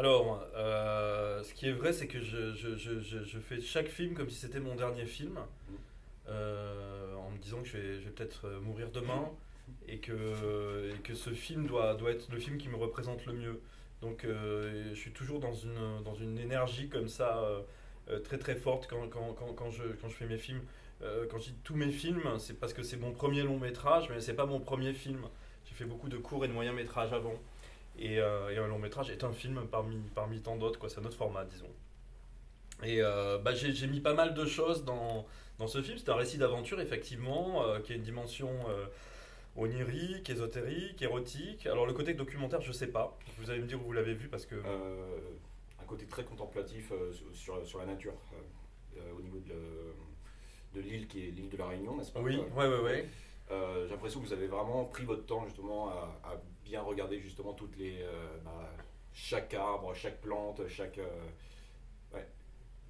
Alors, ce qui est vrai, c'est que je fais chaque film comme si c'était mon dernier film, Mm. en me disant que je vais peut-être mourir demain et que ce film doit être le film qui me représente le mieux. Donc, je suis toujours dans une énergie comme ça, très très forte quand je fais mes films. Quand je dis tous mes films, c'est parce que c'est mon premier long métrage, mais c'est pas mon premier film. J'ai fait beaucoup de courts et de moyens métrages avant. Et un long métrage est un film parmi tant d'autres, quoi. C'est un autre format, disons. J'ai mis pas mal de choses dans ce film. C'est un récit d'aventure, effectivement, qui a une dimension onirique, ésotérique, érotique. Alors, le côté documentaire, je sais pas. Vous allez me dire où vous l'avez vu parce que. Un côté très contemplatif sur la nature, au niveau de l'île qui est l'île de la Réunion, n'est-ce pas? Oui, ouais, ouais, ouais. J'ai l'impression que vous avez vraiment pris votre temps justement à bien regarder justement toutes chaque arbre, chaque plante, ouais,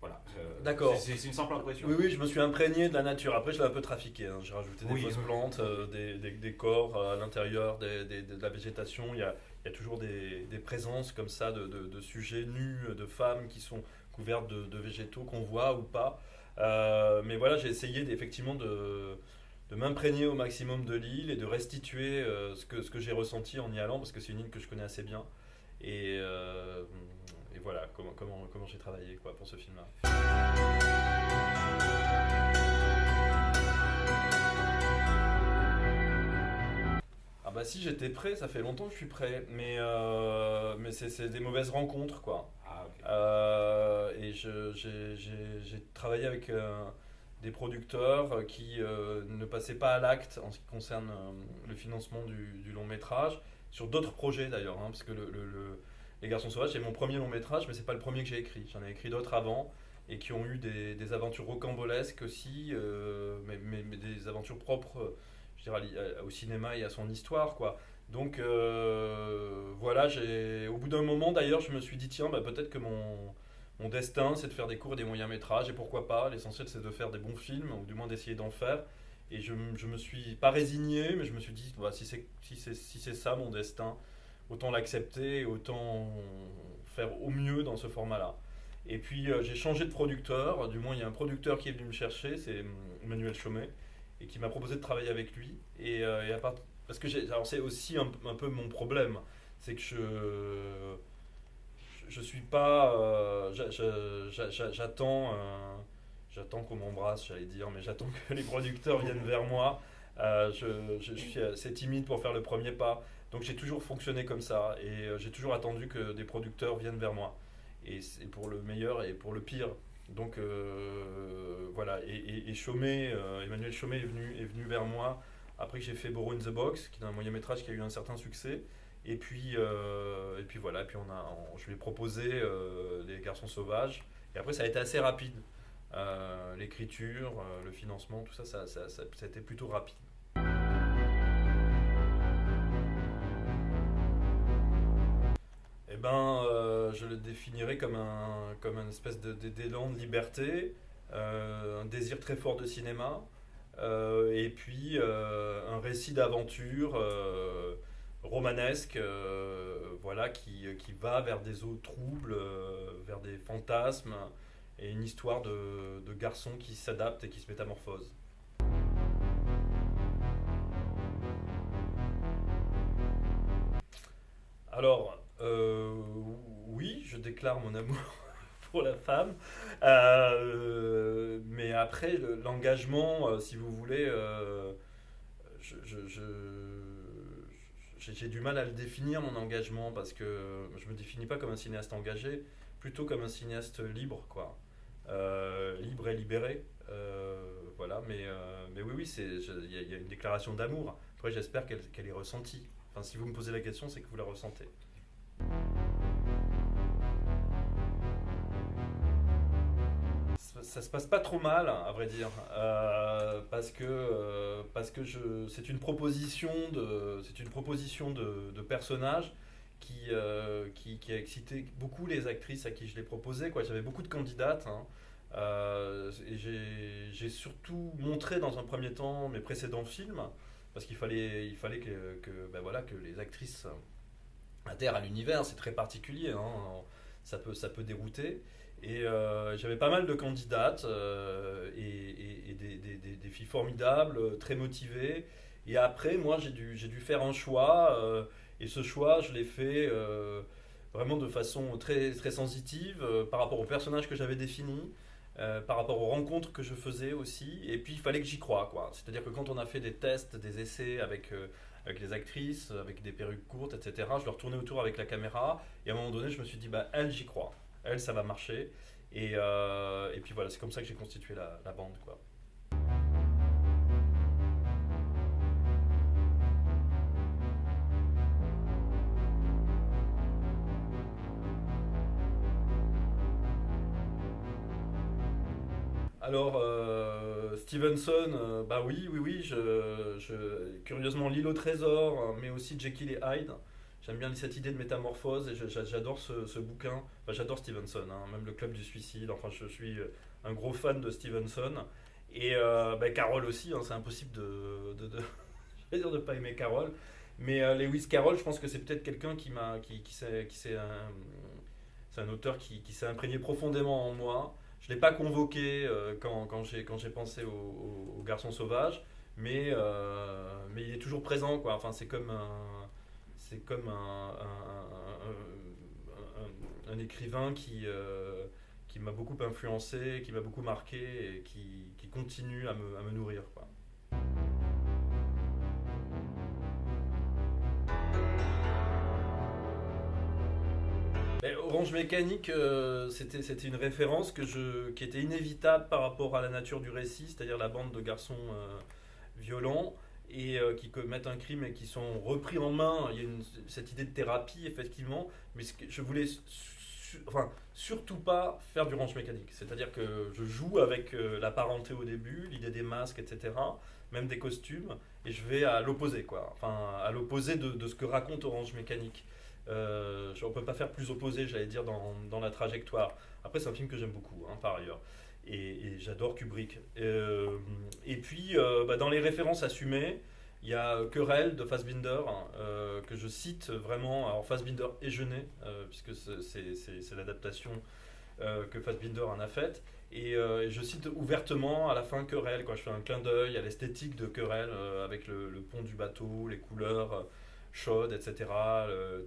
voilà. D'accord. C'est une simple impression. Oui, oui, je me suis imprégné de la nature. Après, je l'ai un peu trafiqué, hein. J'ai rajouté des Oui. fausses plantes, des corps à l'intérieur, de la végétation. Il y a toujours des présences comme ça de sujets nus, de femmes qui sont couvertes de végétaux qu'on voit ou pas. Mais voilà, j'ai essayé effectivement de m'imprégner au maximum de l'île et de restituer ce que j'ai ressenti en y allant, parce que c'est une île que je connais assez bien. Et, euh, et voilà comment j'ai travaillé quoi, pour ce film-là. Ah bah si j'étais prêt, ça fait longtemps que je suis prêt, mais c'est des mauvaises rencontres quoi. Ah, ok. J'ai travaillé avec des producteurs qui ne passaient pas à l'acte en ce qui concerne le financement du long métrage, sur d'autres projets d'ailleurs, hein, parce que Les Garçons Sauvages c'est mon premier long métrage, mais c'est pas le premier que j'ai écrit. J'en ai écrit d'autres avant et qui ont eu des aventures rocambolesques aussi, mais des aventures propres, je dirais, au cinéma et à son histoire, quoi. Donc voilà, au bout d'un moment d'ailleurs, je me suis dit, tiens, bah, peut-être que mon destin, c'est de faire des courts et des moyens métrages, et pourquoi pas, l'essentiel c'est de faire des bons films, ou du moins d'essayer d'en faire. Et je me suis pas résigné, mais je me suis dit, bah, si c'est ça mon destin, autant l'accepter et autant faire au mieux dans ce format-là. Et puis j'ai changé de producteur, du moins il y a un producteur qui est venu me chercher, c'est Emmanuel Chaumet, et qui m'a proposé de travailler avec lui. Parce que alors c'est aussi un peu mon problème, c'est que je suis pas, j'attends qu'on m'embrasse, j'allais dire, mais j'attends que les producteurs viennent vers moi. Je suis assez timide pour faire le premier pas, donc j'ai toujours fonctionné comme ça et j'ai toujours attendu que des producteurs viennent vers moi. Et c'est pour le meilleur et pour le pire. Donc voilà, et Emmanuel Chaumet est venu vers moi après que j'ai fait Borrow in the Box, qui est un moyen métrage qui a eu un certain succès. Et puis voilà, et puis je lui ai proposé Les Garçons Sauvages. Et après, ça a été assez rapide. L'écriture, le financement, tout ça, ça a été plutôt rapide. Eh ben, je le définirais comme un espèce d'élan de liberté, un désir très fort de cinéma, et puis un récit d'aventure romanesque, voilà, qui va vers des eaux troubles, vers des fantasmes, et une histoire de garçon qui s'adapte et qui se métamorphose. Alors, oui, je déclare mon amour pour la femme, mais après, l'engagement, si vous voulez, je, je- je- j'ai du mal à le définir, mon engagement, parce que je me définis pas comme un cinéaste engagé, plutôt comme un cinéaste libre, quoi. Libre et libéré. Voilà, mais oui, oui, il y a une déclaration d'amour. Après, j'espère qu'elle est ressentie. Enfin, si vous me posez la question, c'est que vous la ressentez. Ça se passe pas trop mal, à vrai dire, parce que c'est une proposition de personnage qui a excité beaucoup les actrices à qui je l'ai proposé, quoi. J'avais beaucoup de candidates, hein. Et j'ai surtout montré dans un premier temps mes précédents films, parce il fallait ben voilà, que les actrices adhèrent à l'univers. C'est très particulier, hein. ça peut dérouter. Et j'avais pas mal de candidates et des filles formidables, très motivées. Et après, moi, j'ai dû faire un choix. Et ce choix, je l'ai fait vraiment de façon très, très sensitive par rapport au personnage que j'avais défini, par rapport aux rencontres que je faisais aussi. Et puis, il fallait que j'y croie, quoi. C'est-à-dire que quand on a fait des tests, des essais avec les actrices, avec des perruques courtes, etc., je leur tournais autour avec la caméra. Et à un moment donné, je me suis dit, bah, elle, j'y crois. Elle, ça va marcher. Et puis voilà, c'est comme ça que j'ai constitué la bande, quoi. Alors, Stevenson, bah oui, oui, oui, curieusement, L'île au trésor, mais aussi Jekyll et Hyde. J'aime bien cette idée de métamorphose et j'adore ce bouquin. Enfin, j'adore Stevenson, hein, même le Club du Suicide. Enfin, je suis un gros fan de Stevenson. Et bah, Carroll aussi, hein, c'est impossible je vais dire de pas aimer Carroll. Mais Lewis Carroll, je pense que c'est peut-être quelqu'un c'est un auteur qui s'est imprégné profondément en moi. Je ne l'ai pas convoqué quand j'ai pensé au Garçon sauvage, mais il est toujours présent, quoi. Enfin, c'est comme un écrivain qui m'a beaucoup influencé, qui m'a beaucoup marqué et qui continue à me nourrir, quoi. Mais Orange Mécanique, c'était une référence qui était inévitable par rapport à la nature du récit, c'est-à-dire la bande de garçons violents et qui commettent un crime et qui sont repris en main. Il y a cette idée de thérapie, effectivement, mais je voulais enfin, surtout pas faire du Orange Mécanique. C'est-à-dire que je joue avec la parenté au début, l'idée des masques, etc., même des costumes, et je vais à l'opposé, quoi. Enfin, à l'opposé de ce que raconte Orange Mécanique. On ne peut pas faire plus opposé, j'allais dire, dans la trajectoire. Après, c'est un film que j'aime beaucoup, hein, par ailleurs. Et j'adore Kubrick. Et puis, bah, dans les références assumées, il y a Querelle de Fassbinder, hein, que je cite vraiment. Alors, Fassbinder et Jeunet, puisque c'est l'adaptation que Fassbinder en a faite. Et je cite ouvertement à la fin Querelle, quand je fais un clin d'œil à l'esthétique de Querelle, avec le pont du bateau, les couleurs chaudes, etc.,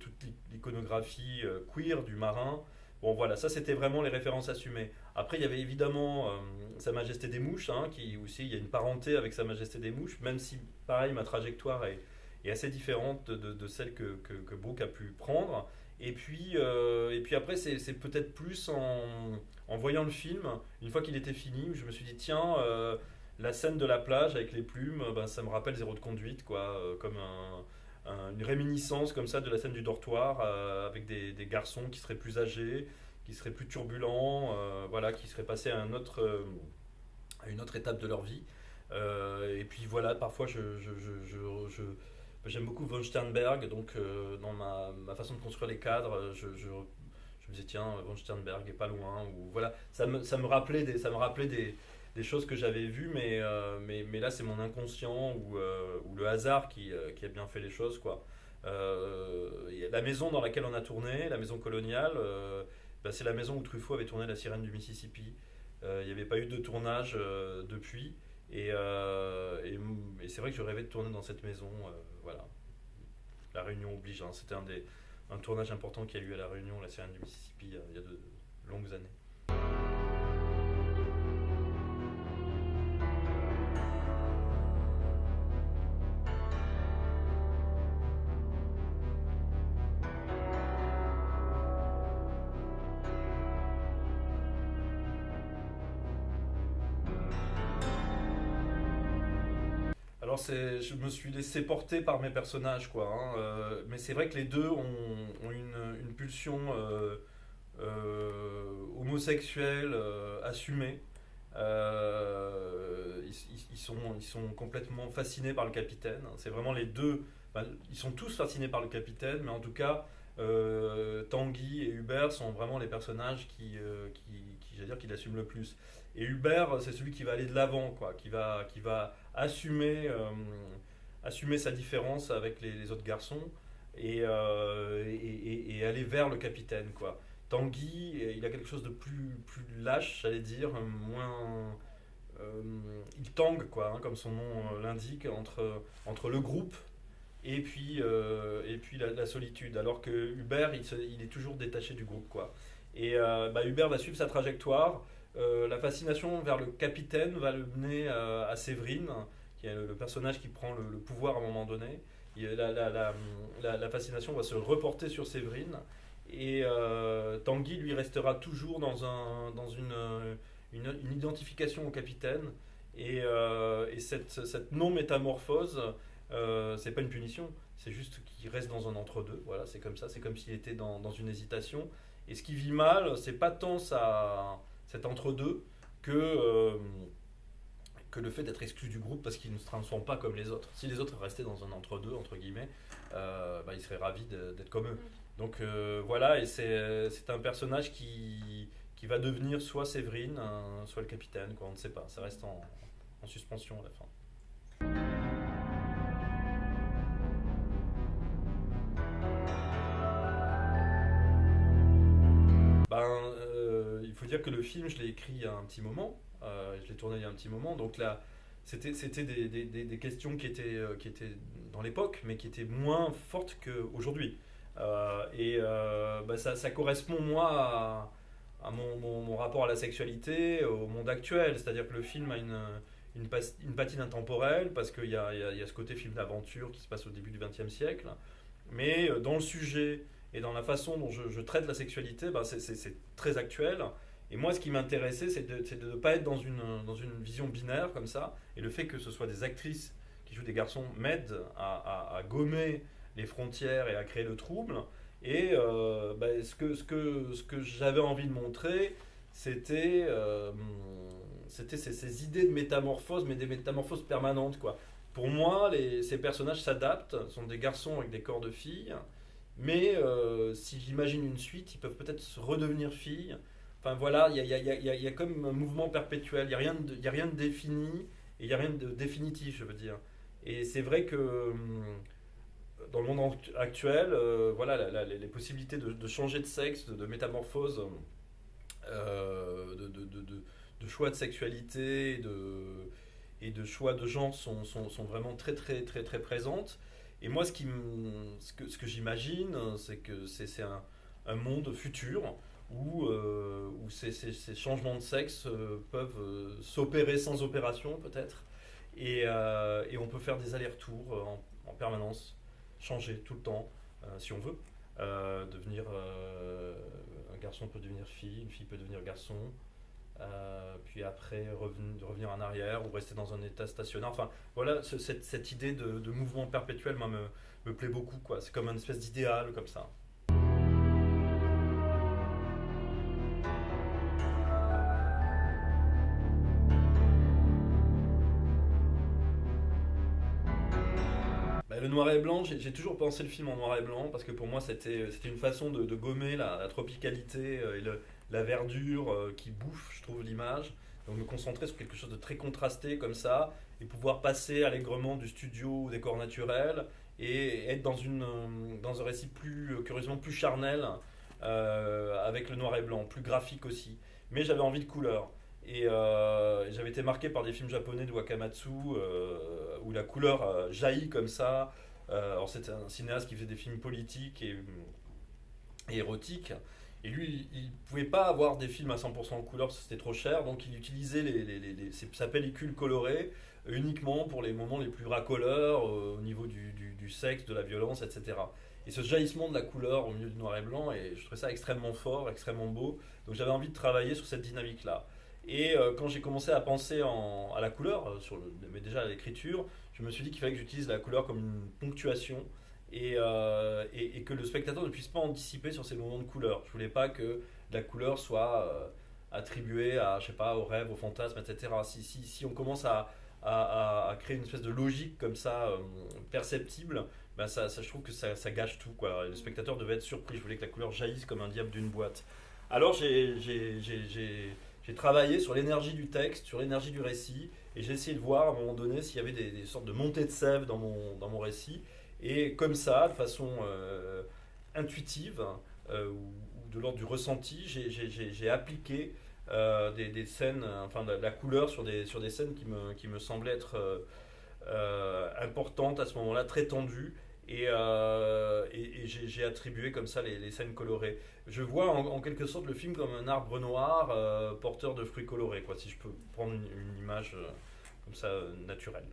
toute l'iconographie queer du marin. Bon, voilà, ça c'était vraiment les références assumées. Après, il y avait évidemment Sa Majesté des Mouches, hein, qui aussi, il y a une parenté avec Sa Majesté des Mouches, même si, pareil, ma trajectoire est assez différente de celle que Brooke a pu prendre. Et puis après, c'est peut-être plus en voyant le film, une fois qu'il était fini, où je me suis dit, tiens, la scène de la plage avec les plumes, ben, ça me rappelle Zéro de conduite, quoi, comme une réminiscence comme ça de la scène du dortoir, avec des garçons qui seraient plus âgés, qui seraient plus turbulents, voilà, qui seraient passés à une autre étape de leur vie. Et puis voilà, parfois j'aime beaucoup von Sternberg, donc dans ma façon de construire les cadres, je me disais tiens, von Sternberg est pas loin, ou voilà, ça me rappelait des choses que j'avais vues, mais là c'est mon inconscient ou le hasard qui a bien fait les choses, quoi. La maison dans laquelle on a tourné, la maison coloniale, bah, c'est la maison où Truffaut avait tourné La Sirène du Mississippi. Il n'y avait pas eu de tournage depuis. Et c'est vrai que je rêvais de tourner dans cette maison. Voilà. La Réunion oblige, hein. C'était un tournage important qui a eu lieu à La Réunion, La Sirène du Mississippi, il y a de longues années. Alors je me suis laissé porter par mes personnages, quoi, hein, mais c'est vrai que les deux ont une pulsion homosexuelle assumée. Ils sont complètement fascinés par le capitaine. C'est vraiment les deux. Enfin, ils sont tous fascinés par le capitaine, mais en tout cas, Tanguy et Hubert sont vraiment les personnages j'allais dire, qui l'assument le plus. Et Hubert, c'est celui qui va aller de l'avant, quoi, qui va assumer sa différence avec les autres garçons et aller vers le capitaine, quoi. Tanguy, il a quelque chose de plus lâche, j'allais dire, moins... il tangue, quoi, hein, comme son nom l'indique, entre le groupe et puis la solitude. Alors que Hubert, il est toujours détaché du groupe, quoi. Et Hubert va suivre sa trajectoire. La fascination vers le capitaine va le mener à Séverine, qui est le personnage qui prend le pouvoir à un moment donné. La fascination va se reporter sur Séverine. Et Tanguy, lui, restera toujours dans une identification au capitaine. Et cette non-métamorphose, c'est pas une punition, c'est juste qu'il reste dans un entre-deux. Voilà, c'est comme ça, c'est comme s'il était dans une hésitation. Et ce qui vit mal, c'est pas tant cet entre-deux que le fait d'être exclu du groupe parce qu'il ne se transforme pas comme les autres. Si les autres restaient dans un entre-deux, entre guillemets, il serait ravi d'être comme eux. Donc voilà, et c'est un personnage qui va devenir soit Séverine, soit le capitaine, quoi, on ne sait pas. Ça reste en suspension à la fin. Il faut dire que le film, je l'ai écrit il y a un petit moment, je l'ai tourné il y a un petit moment, donc là, c'était des questions qui étaient dans l'époque, mais qui étaient moins fortes qu'aujourd'hui. Ça correspond, moi, à mon rapport à la sexualité, au monde actuel, c'est-à-dire que le film a une patine intemporelle, parce qu'il y a ce côté film d'aventure qui se passe au début du XXe siècle, mais dans le sujet et dans la façon dont je traite la sexualité, c'est très actuel. Et moi, ce qui m'intéressait, c'est de ne pas être dans une vision binaire comme ça. Et le fait que ce soit des actrices qui jouent des garçons m'aide à gommer les frontières et à créer le trouble. Et ce que j'avais envie de montrer, c'était ces idées de métamorphose, mais des métamorphoses permanentes, quoi. Pour moi, ces personnages s'adaptent, sont des garçons avec des corps de filles, mais si j'imagine une suite, ils peuvent peut-être redevenir filles. Enfin voilà, il y a comme un mouvement perpétuel, il n'y a rien de défini et il n'y a rien de définitif, je veux dire. Et c'est vrai que dans le monde actuel, les possibilités de changer de sexe, de métamorphose, de choix de sexualité et de choix de genre sont vraiment très très très très présentes. Et moi, ce que j'imagine, c'est que c'est un monde futur où ces changements de sexe peuvent s'opérer sans opération, peut-être. Et on peut faire des allers-retours en permanence, changer tout le temps, si on veut. Un garçon peut devenir fille, une fille peut devenir garçon. Puis après revenir en arrière ou rester dans un état stationnaire. Enfin, voilà, cette idée de mouvement perpétuel moi, me plaît beaucoup, quoi. C'est comme une espèce d'idéal, comme ça. Le noir et blanc, j'ai toujours pensé le film en noir et blanc parce que pour moi c'était une façon de gommer la tropicalité et la verdure qui bouffe, je trouve, l'image. Donc me concentrer sur quelque chose de très contrasté comme ça et pouvoir passer allègrement du studio au décor naturel et être dans un récit curieusement plus charnel avec le noir et blanc, plus graphique aussi. Mais j'avais envie de couleur. Et j'avais été marqué par des films japonais de Wakamatsu où la couleur jaillit comme ça. Alors c'était un cinéaste qui faisait des films politiques et érotiques. Et lui, il ne pouvait pas avoir des films à 100% en couleur parce que c'était trop cher. Donc il utilisait sa pellicule colorée uniquement pour les moments les plus racoleurs au niveau du sexe, de la violence, etc. Et ce jaillissement de la couleur au milieu du noir et blanc, et je trouvais ça extrêmement fort, extrêmement beau. Donc j'avais envie de travailler sur cette dynamique-là. Et quand j'ai commencé à penser à la couleur, mais déjà à l'écriture, je me suis dit qu'il fallait que j'utilise la couleur comme une ponctuation et que le spectateur ne puisse pas anticiper sur ces moments de couleur. Je voulais pas que la couleur soit attribuée à, je sais pas, au rêve, au fantasme, etc. Si on commence à créer une espèce de logique comme ça, perceptible, je trouve que ça gâche tout, quoi. Le spectateur devait être surpris. Je voulais que la couleur jaillisse comme un diable d'une boîte. Alors j'ai travaillé sur l'énergie du texte, sur l'énergie du récit, et j'ai essayé de voir à un moment donné s'il y avait des sortes de montées de sève dans mon récit. Et comme ça, de façon intuitive, ou de l'ordre du ressenti, j'ai appliqué des scènes, enfin de la couleur sur des scènes qui me semblaient être importantes à ce moment-là, très tendues. Et j'ai attribué comme ça les scènes colorées. Je vois en quelque sorte le film comme un arbre noir porteur de fruits colorés, quoi, si je peux prendre une image comme ça naturelle.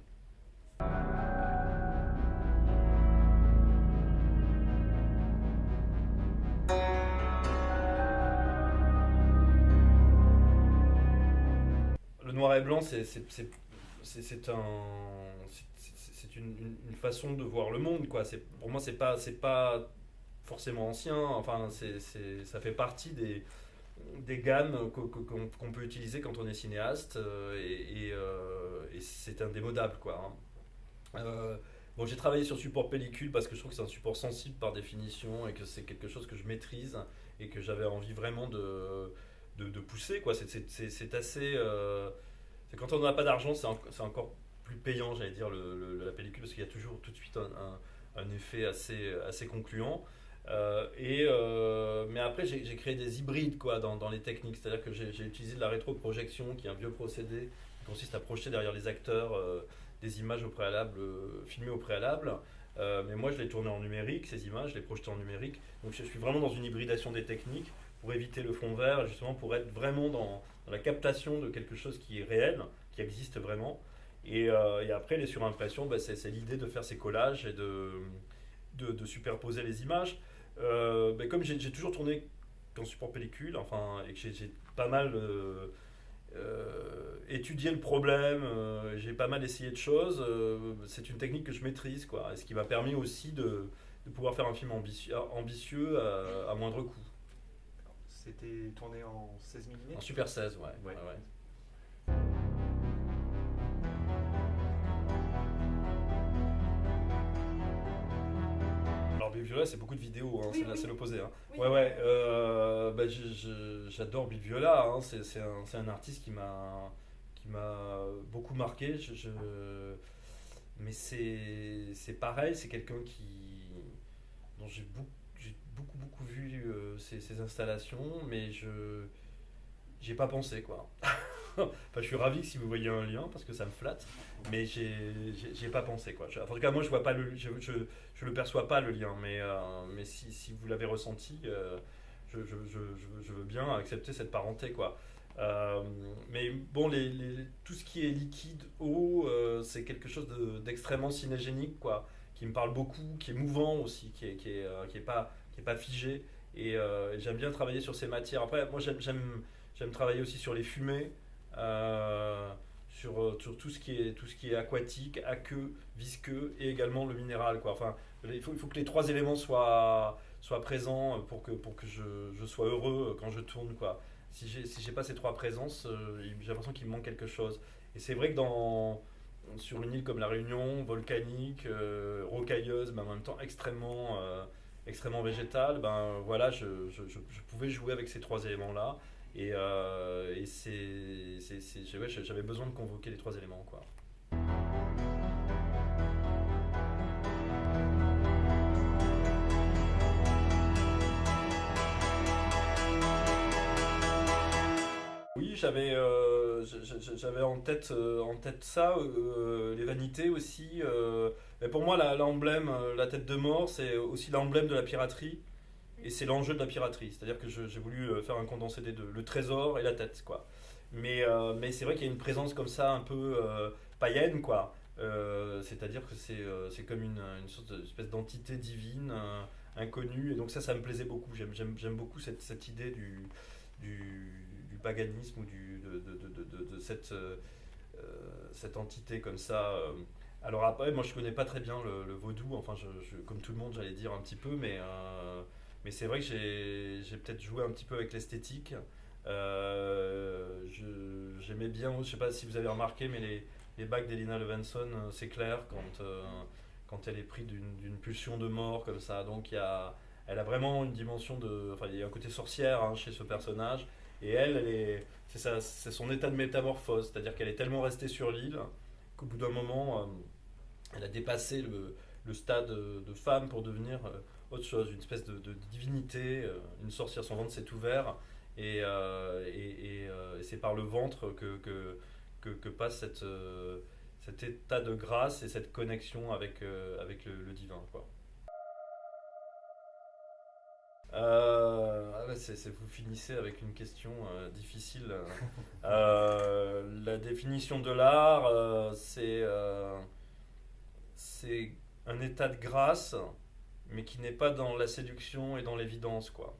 Le noir et blanc, c'est une façon de voir le monde, quoi. Pour moi, c'est pas forcément ancien. Enfin, ça fait partie des gammes qu'on peut utiliser quand on est cinéaste, et c'est indémodable, quoi, hein. Bon, j'ai travaillé sur support pellicule parce que je trouve que c'est un support sensible par définition et que c'est quelque chose que je maîtrise et que j'avais envie vraiment de pousser, quoi. C'est assez. Quand on n'a pas d'argent, c'est encore plus payant, j'allais dire, la pellicule, parce qu'il y a toujours tout de suite un effet assez concluant. Mais après, j'ai créé des hybrides, quoi, dans les techniques. C'est-à-dire que j'ai utilisé de la rétroprojection, qui est un vieux procédé qui consiste à projeter derrière les acteurs des images au préalable, filmées au préalable. Mais moi, je l'ai tourné en numérique, ces images, je les projetais en numérique. Donc je suis vraiment dans une hybridation des techniques pour éviter le fond vert, justement pour être vraiment dans la captation de quelque chose qui est réel, qui existe vraiment. Et après, les surimpressions, bah, c'est l'idée de faire ces collages et de superposer les images. Bah, comme j'ai toujours tourné qu'en support pellicule, enfin, et que j'ai pas mal étudié le problème, j'ai pas mal essayé de choses, c'est une technique que je maîtrise, quoi, et ce qui m'a permis aussi de pouvoir faire un film ambitieux à moindre coût. C'était tourné en 16 mm. En Super 16, ouais. Ouais. Ouais. Alors Bill Viola, c'est beaucoup de vidéos, hein, Oui, c'est oui. l'opposé, hein. Oui. Ouais. Bah, j'adore Bill Viola, hein, c'est un artiste qui m'a beaucoup marqué. Mais c'est pareil, c'est quelqu'un dont j'ai beaucoup vu ses installations, mais j'ai pas pensé, quoi. Enfin, je suis ravi si vous voyez un lien parce que ça me flatte, mais j'ai pas pensé, quoi. En tout cas, moi je vois pas je le perçois pas, le lien, mais si vous l'avez ressenti, je veux bien accepter cette parenté, quoi. Mais bon, tout ce qui est liquide, eau, c'est quelque chose d'extrêmement cinégénique, quoi, qui me parle beaucoup, qui est mouvant aussi, qui est pas figé. Et j'aime bien travailler sur ces matières. Après, moi, j'aime travailler aussi sur les fumées, sur tout ce qui est aquatique, aqueux, visqueux, et également le minéral, quoi. Enfin, il faut que les trois éléments soient présents pour que je sois heureux quand je tourne, quoi. Si j'ai pas ces trois présences, j'ai l'impression qu'il me manque quelque chose. Et c'est vrai que sur une île comme la Réunion, volcanique, rocailleuse, mais en même temps extrêmement végétale, ben voilà, je pouvais jouer avec ces trois éléments-là. Et ouais, j'avais besoin de convoquer les trois éléments, quoi. Oui, j'avais en tête ça, les vanités aussi. Mais pour moi, l'emblème, la tête de mort, c'est aussi l'emblème de la piraterie. Et c'est l'enjeu de la piraterie. C'est-à-dire que j'ai voulu faire un condensé des deux, le trésor et la tête, quoi. Mais c'est vrai qu'il y a une présence comme ça, un peu païenne, quoi. C'est-à-dire que c'est comme une sorte d'espèce d'entité divine, inconnue. Et donc ça me plaisait beaucoup. J'aime beaucoup cette idée du paganisme ou de cette entité comme ça. Alors après, moi je connais pas très bien le vaudou, enfin comme tout le monde j'allais dire un petit peu, mais c'est vrai que j'ai peut-être joué un petit peu avec l'esthétique. J'aimais bien, je sais pas si vous avez remarqué, mais les bagues d'Elina Levenson, c'est clair quand elle est prise d'une pulsion de mort comme ça. Donc elle a vraiment une dimension enfin il y a un côté sorcière, hein, chez ce personnage. Et c'est son état de métamorphose, c'est-à-dire qu'elle est tellement restée sur l'île qu'au bout d'un moment, elle a dépassé le stade de femme pour devenir autre chose, une espèce de divinité, une sorcière. Son ventre s'est ouvert et c'est par le ventre que passe cet état de grâce et cette connexion avec le divin, quoi. Vous finissez avec une question difficile. La définition de l'art, c'est un état de grâce, mais qui n'est pas dans la séduction et dans l'évidence, quoi.